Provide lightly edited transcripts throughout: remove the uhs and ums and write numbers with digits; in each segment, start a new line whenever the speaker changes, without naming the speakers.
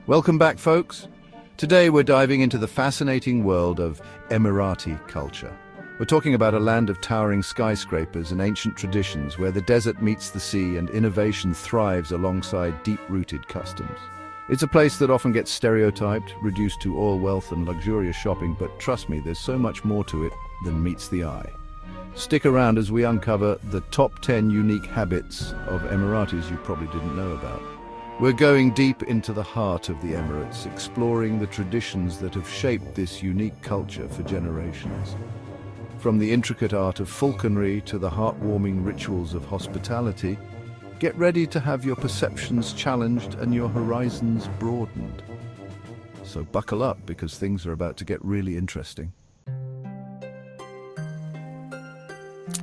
Welcome back, folks. Today we're diving into the fascinating world of Emirati culture. We're talking about a land of towering skyscrapers and ancient traditions where the desert meets the sea and innovation thrives alongside deep-rooted customs. It's a place that often gets stereotyped, reduced to all wealth and luxurious shopping, but trust me, there's so much more to it than meets the eye. Stick around as we uncover the top 10 unique habits of Emiratis you probably didn't know about. We're going deep into the heart of the Emirates, exploring the traditions that have shaped this unique culture for generations. From the intricate art of falconry to the heartwarming rituals of hospitality, get ready to have your perceptions challenged and your horizons broadened. So buckle up because things are about to get really interesting.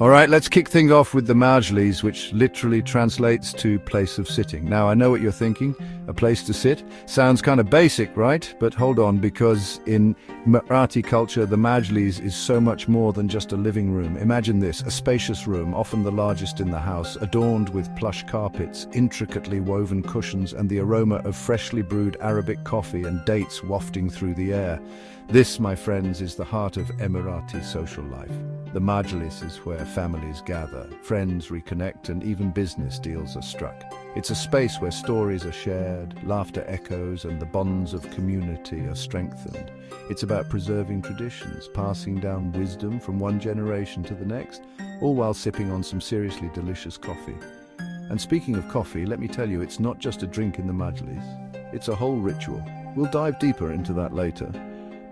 All right, let's kick things off with the Majlis, which literally translates to place of sitting. Now, I know what you're thinking. A place to sit? Sounds kind of basic, right? But hold on, because in Emirati culture, the Majlis is so much more than just a living room. Imagine this, a spacious room, often the largest in the house, adorned with plush carpets, intricately woven cushions, and the aroma of freshly brewed Arabic coffee and dates wafting through the air. This, my friends, is the heart of Emirati social life. The Majlis is where families gather, friends reconnect, and even business deals are struck. It's a space where stories are shared, laughter echoes, and the bonds of community are strengthened. It's about preserving traditions, passing down wisdom from one generation to the next, all while sipping on some seriously delicious coffee. And speaking of coffee, let me tell you, it's not just a drink in the Majlis. It's a whole ritual. We'll dive deeper into that later.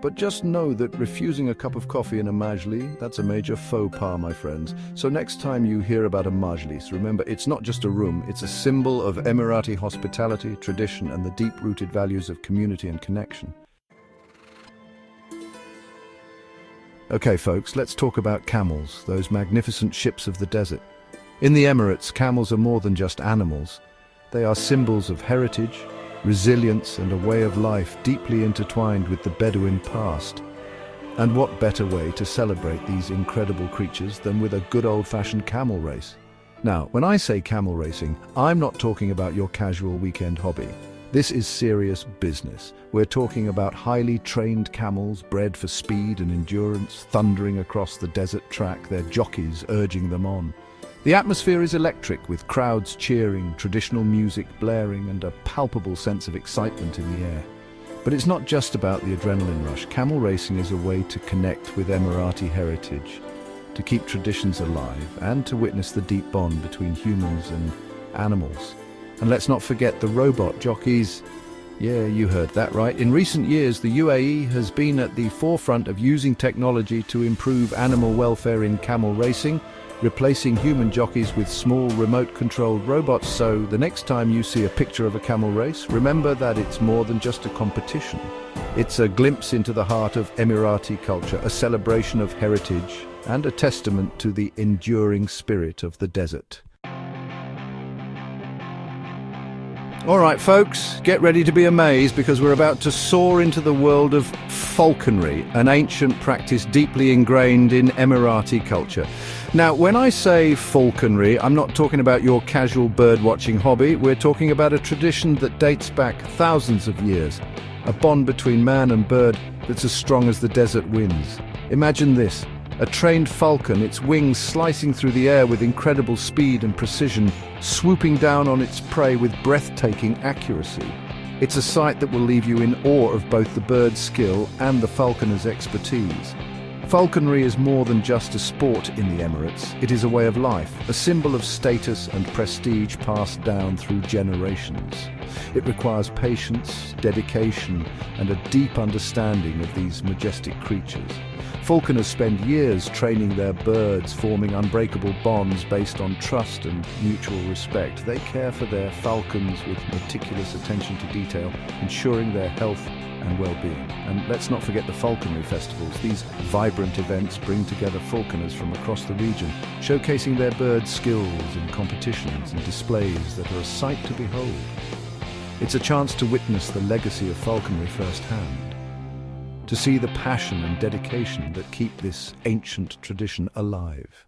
But just know that refusing a cup of coffee in a majlis, that's a major faux pas, my friends. So next time you hear about a majlis, remember it's not just a room, it's a symbol of Emirati hospitality, tradition, and the deep-rooted values of community and connection. Okay, folks, let's talk about camels, those magnificent ships of the desert. In the Emirates, camels are more than just animals. They are symbols of heritage, resilience, and a way of life deeply intertwined with the Bedouin past. And what better way to celebrate these incredible creatures than with a good old-fashioned camel race? Now, when I say camel racing, I'm not talking about your casual weekend hobby. This is serious business. We're talking about highly trained camels bred for speed and endurance, thundering across the desert track, their jockeys urging them on. The atmosphere is electric, with crowds cheering, traditional music blaring, and a palpable sense of excitement in the air. But it's not just about the adrenaline rush. Camel racing is a way to connect with Emirati heritage, to keep traditions alive, and to witness the deep bond between humans and animals. And let's not forget the robot jockeys. Yeah, you heard that right. In recent years, the UAE has been at the forefront of using technology to improve animal welfare in camel racing, replacing human jockeys with small remote-controlled robots. So the next time you see a picture of a camel race, remember that it's more than just a competition. It's a glimpse into the heart of Emirati culture, a celebration of heritage, and a testament to the enduring spirit of the desert. All right, folks, get ready to be amazed because we're about to soar into the world of falconry, an ancient practice deeply ingrained in Emirati culture. Now, when I say falconry, I'm not talking about your casual bird-watching hobby. We're talking about a tradition that dates back thousands of years, a bond between man and bird that's as strong as the desert winds. Imagine this. A trained falcon, its wings slicing through the air with incredible speed and precision, swooping down on its prey with breathtaking accuracy. It's a sight that will leave you in awe of both the bird's skill and the falconer's expertise. Falconry is more than just a sport in the Emirates. It is a way of life, a symbol of status and prestige passed down through generations. It requires patience, dedication, and a deep understanding of these majestic creatures. Falconers spend years training their birds, forming unbreakable bonds based on trust and mutual respect. They care for their falcons with meticulous attention to detail, ensuring their health and well-being. And let's not forget the falconry festivals. These vibrant events bring together falconers from across the region, showcasing their bird skills in competitions and displays that are a sight to behold. It's a chance to witness the legacy of falconry firsthand, to see the passion and dedication that keep this ancient tradition alive.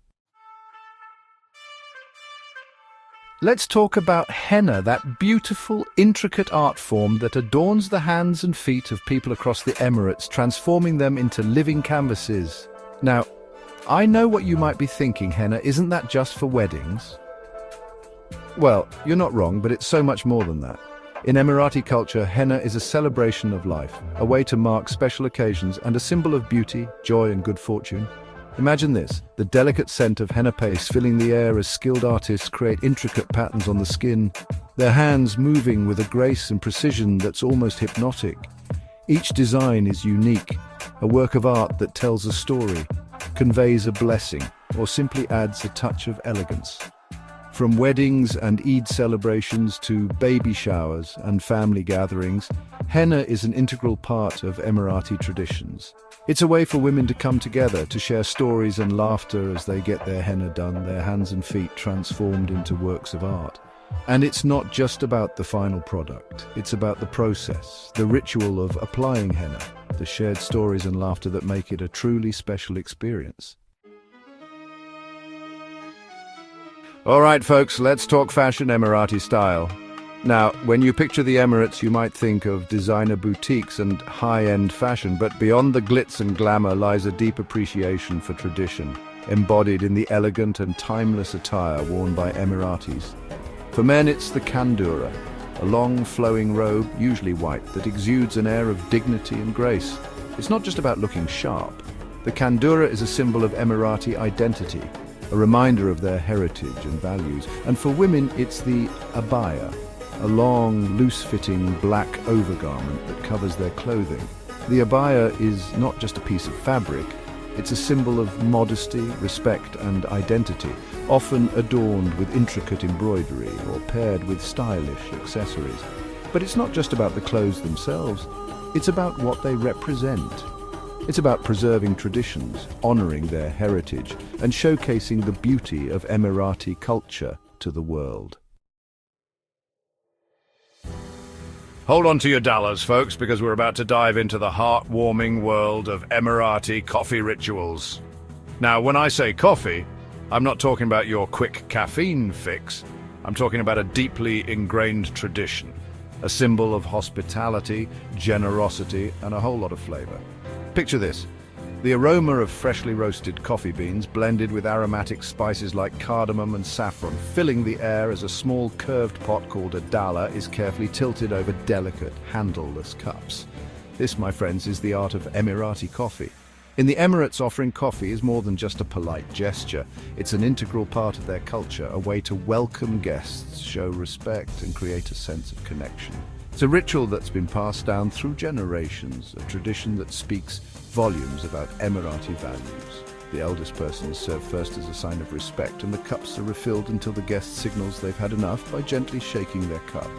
Let's talk about henna, that beautiful, intricate art form that adorns the hands and feet of people across the Emirates, transforming them into living canvases. Now, I know what you might be thinking, Henna, isn't that just for weddings? Well, you're not wrong, but it's so much more than that. In Emirati culture, henna is a celebration of life, a way to mark special occasions and a symbol of beauty, joy and good fortune. Imagine this, the delicate scent of henna paste filling the air as skilled artists create intricate patterns on the skin, their hands moving with a grace and precision that's almost hypnotic. Each design is unique, a work of art that tells a story, conveys a blessing, or simply adds a touch of elegance. From weddings and Eid celebrations to baby showers and family gatherings, henna is an integral part of Emirati traditions. It's a way for women to come together, to share stories and laughter as they get their henna done, their hands and feet transformed into works of art. And it's not just about the final product, it's about the process, the ritual of applying henna, the shared stories and laughter that make it a truly special experience. All right, folks, let's talk fashion Emirati style. Now, when you picture the Emirates, you might think of designer boutiques and high-end fashion, but beyond the glitz and glamour lies a deep appreciation for tradition, embodied in the elegant and timeless attire worn by Emiratis. For men, it's the kandura, a long, flowing robe, usually white, that exudes an air of dignity and grace. It's not just about looking sharp. The kandura is a symbol of Emirati identity, a reminder of their heritage and values. And for women, it's the abaya, a long, loose-fitting black overgarment that covers their clothing. The abaya is not just a piece of fabric, it's a symbol of modesty, respect and identity, often adorned with intricate embroidery or paired with stylish accessories. But it's not just about the clothes themselves, it's about what they represent. It's about preserving traditions, honoring their heritage, and showcasing the beauty of Emirati culture to the world. Hold on to your dollars, folks, because we're about to dive into the heartwarming world of Emirati coffee rituals. Now, when I say coffee, I'm not talking about your quick caffeine fix. I'm talking about a deeply ingrained tradition, a symbol of hospitality, generosity, and a whole lot of flavor. Picture this. The aroma of freshly roasted coffee beans blended with aromatic spices like cardamom and saffron, filling the air as a small curved pot called a dala is carefully tilted over delicate, handleless cups. This, my friends, is the art of Emirati coffee. In the Emirates, offering coffee is more than just a polite gesture. It's an integral part of their culture, a way to welcome guests, show respect, and create a sense of connection. It's a ritual that's been passed down through generations, a tradition that speaks volumes about Emirati values. The eldest person is served first as a sign of respect, and the cups are refilled until the guest signals they've had enough by gently shaking their cup.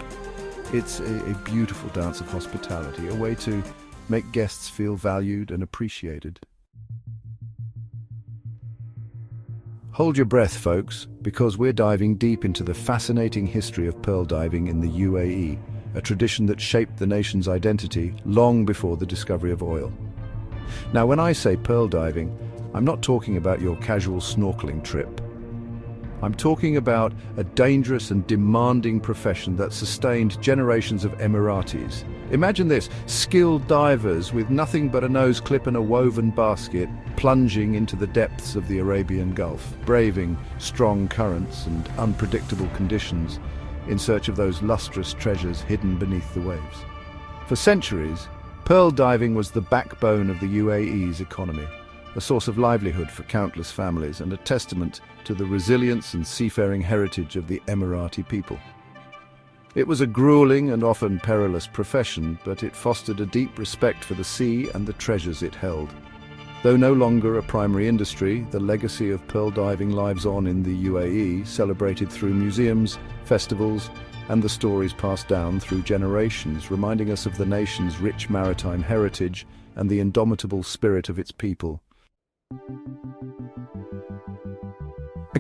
It's a beautiful dance of hospitality, a way to make guests feel valued and appreciated. Hold your breath, folks, because we're diving deep into the fascinating history of pearl diving in the UAE, a tradition that shaped the nation's identity long before the discovery of oil. Now, when I say pearl diving, I'm not talking about your casual snorkeling trip. I'm talking about a dangerous and demanding profession that sustained generations of Emiratis. Imagine this, skilled divers with nothing but a nose clip and a woven basket plunging into the depths of the Arabian Gulf, braving strong currents and unpredictable conditions in search of those lustrous treasures hidden beneath the waves. For centuries, pearl diving was the backbone of the UAE's economy, a source of livelihood for countless families and a testament to the resilience and seafaring heritage of the Emirati people. It was a grueling and often perilous profession, but it fostered a deep respect for the sea and the treasures it held. Though no longer a primary industry, the legacy of pearl diving lives on in the UAE, celebrated through museums, festivals, and the stories passed down through generations, reminding us of the nation's rich maritime heritage and the indomitable spirit of its people.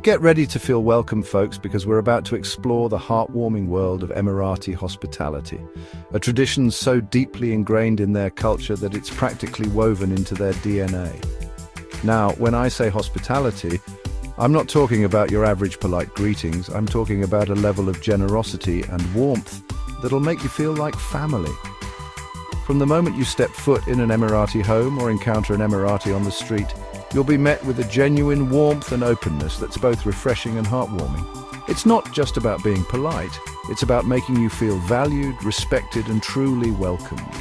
Get ready to feel welcome, folks, because we're about to explore the heartwarming world of Emirati hospitality, a tradition so deeply ingrained in their culture that it's practically woven into their DNA. Now, when I say hospitality, I'm not talking about your average polite greetings. I'm talking about a level of generosity and warmth that'll make you feel like family. From the moment you step foot in an Emirati home or encounter an Emirati on the street, you'll be met with a genuine warmth and openness that's both refreshing and heartwarming. It's not just about being polite, it's about making you feel valued, respected, and truly welcomed.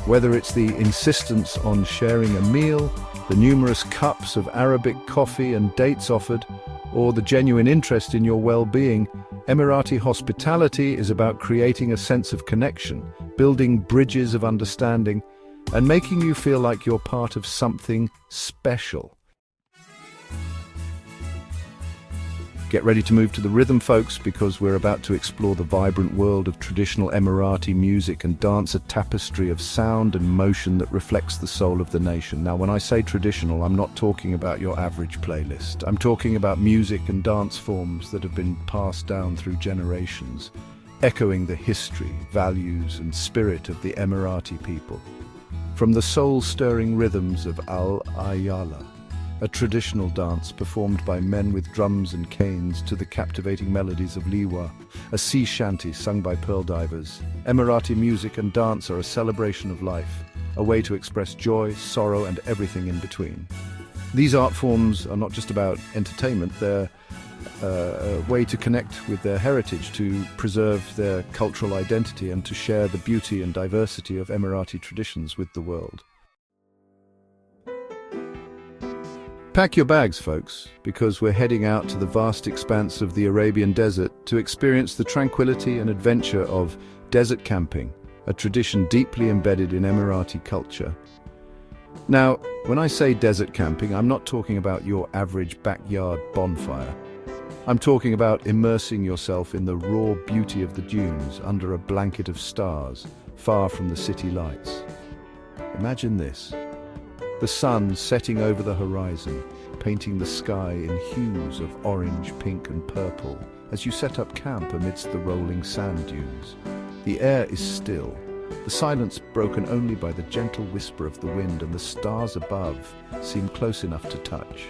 Whether it's the insistence on sharing a meal, the numerous cups of Arabic coffee and dates offered, or the genuine interest in your well-being, Emirati hospitality is about creating a sense of connection, building bridges of understanding, and making you feel like you're part of something special. Get ready to move to the rhythm, folks, because we're about to explore the vibrant world of traditional Emirati music and dance, a tapestry of sound and motion that reflects the soul of the nation. Now, when I say traditional, I'm not talking about your average playlist. I'm talking about music and dance forms that have been passed down through generations, echoing the history, values, and spirit of the Emirati people. From the soul-stirring rhythms of Al-Ayala, a traditional dance performed by men with drums and canes, to the captivating melodies of Liwa, a sea shanty sung by pearl divers, Emirati music and dance are a celebration of life, a way to express joy, sorrow, and everything in between. These art forms are not just about entertainment, they're a way to connect with their heritage, to preserve their cultural identity, and to share the beauty and diversity of Emirati traditions with the world. Pack your bags, folks, because we're heading out to the vast expanse of the Arabian desert to experience the tranquility and adventure of desert camping, a tradition deeply embedded in Emirati culture. Now, when I say desert camping, I'm not talking about your average backyard bonfire. I'm talking about immersing yourself in the raw beauty of the dunes under a blanket of stars, far from the city lights. Imagine this. The sun setting over the horizon, painting the sky in hues of orange, pink, and purple as you set up camp amidst the rolling sand dunes. The air is still, the silence broken only by the gentle whisper of the wind, and the stars above seem close enough to touch.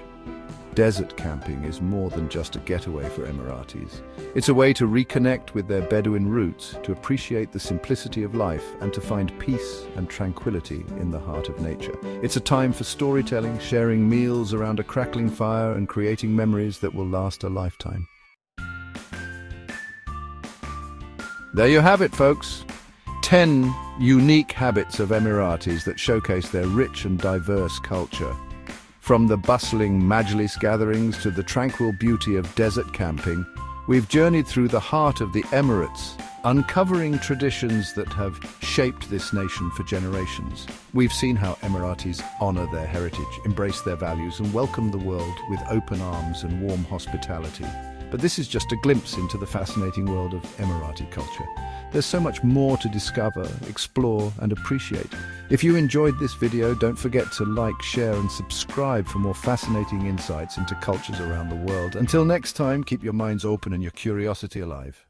Desert camping is more than just a getaway for Emiratis. It's a way to reconnect with their Bedouin roots, to appreciate the simplicity of life, and to find peace and tranquility in the heart of nature. It's a time for storytelling, sharing meals around a crackling fire, and creating memories that will last a lifetime. There you have it, folks. 10 unique habits of Emiratis that showcase their rich and diverse culture. From the bustling Majlis gatherings to the tranquil beauty of desert camping, we've journeyed through the heart of the Emirates, uncovering traditions that have shaped this nation for generations. We've seen how Emiratis honor their heritage, embrace their values, and welcome the world with open arms and warm hospitality. But this is just a glimpse into the fascinating world of Emirati culture. There's so much more to discover, explore, and appreciate. If you enjoyed this video, don't forget to like, share, and subscribe for more fascinating insights into cultures around the world. Until next time, keep your minds open and your curiosity alive.